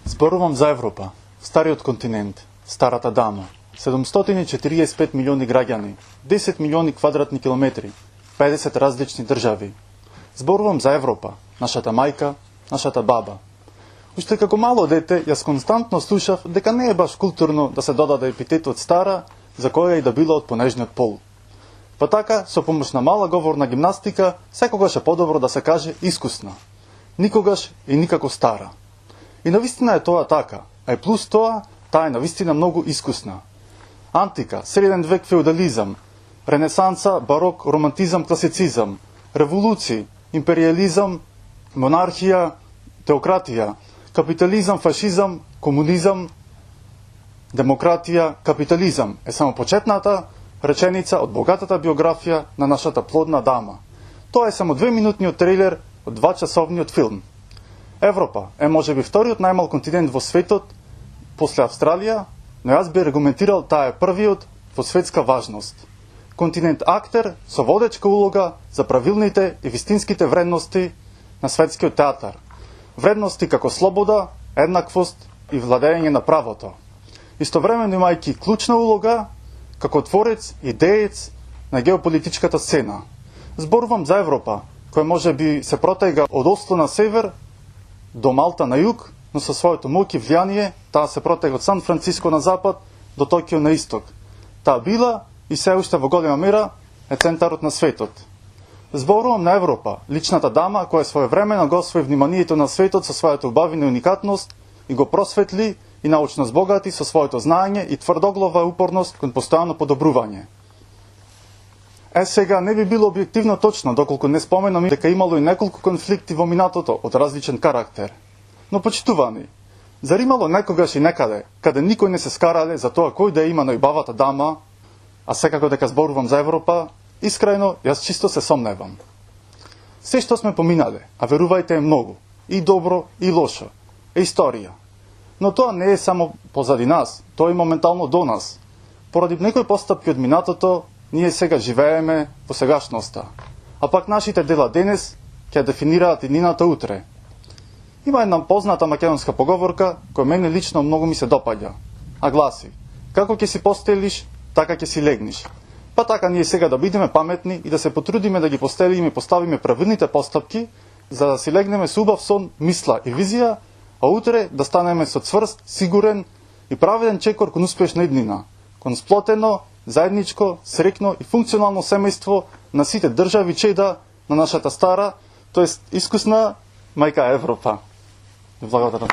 Зборувам за Европа, стариот континент, старата дама. 745 милиони граѓани, 10 милиони квадратни километри, 50 различни држави. Зборувам за Европа, нашата мајка, нашата баба. Уште како мало дете, јас константно слушав дека не е баш културно да се додаде епитетот стара, за која и да било од понежниот пол. Па така, со помош на мала говорна гимнастика, секогаш е подобро да се каже искусна. Никогаш и никако стара. И навистина е тоа така, а и плюс тоа, таа е навистина многу искусна. Антика, среден век феудализам, ренесанса, барок, романтизам, класицизам, револуции, империализам, монархија, теократија, капитализам, фашизам, комунизам, демократија, капитализам е само почетната реченица од богатата биографија на нашата плодна дама. Тоа е само 2-минутниот трейлер од 2-часовниот филм. Европа е можеби вториот најмал континент во светот после Австралија, но јас би аргументирал таа е првиот во светска важност. Континент актер со водечка улога за правилните и вистинските вредности на светскиот театар. Вредности како слобода, еднаквост и владење на правото. Истовремено имајќи клучна улога како творец и деец на геополитичката сцена. Зборувам за Европа, која може би се протега од Осло на север до Малта на југ, но со своето моќ и влијание таа се протега од Сан Франциско на запад до Токио на исток. Таа била и се уште во голема мера е центарот на светот. Зборувам на Европа, личната дама која своевремено го освои вниманието на светот со својата убавина и уникатност и го просветли и научно збогати со своето знаење и тврдоглава упорност кон постојано подобрување. Сега не би било објективно точно доколку не споменам дека имало и неколку конфликти во минатото од различен карактер. Но почитувани, зар имало некогаш и некаде, каде никој не се скарале за тоа кој да има најубавата дама, а секако дека зборувам за Европа, искрено, јас чисто се сомневам. Се што сме поминале, а верувајте е многу, и добро, и лошо, е историја. Но тоа не е само позади нас, тоа е моментално до нас. Поради некои постапки од минатото, ние сега живееме во сегашноста, а пак нашите дела денес ќе дефинираат и нината утре. Има една позната македонска поговорка која мене лично многу ми се допаѓа, а гласи: како ќе си постелиш, така ќе си легниш. Па така ние сега да бидеме паметни и да се потрудиме да ги поставиме правилните постапки, за да си легнеме со убав сон, мисла и визија, а утре да станеме со цврст, сигурен и праведен чекор кон успешна иднина, кон сплотено, заедничко, срекно и функционално семејство на сите држави чеда на нашата стара, тоест искусна мајка Европа. Благодарам.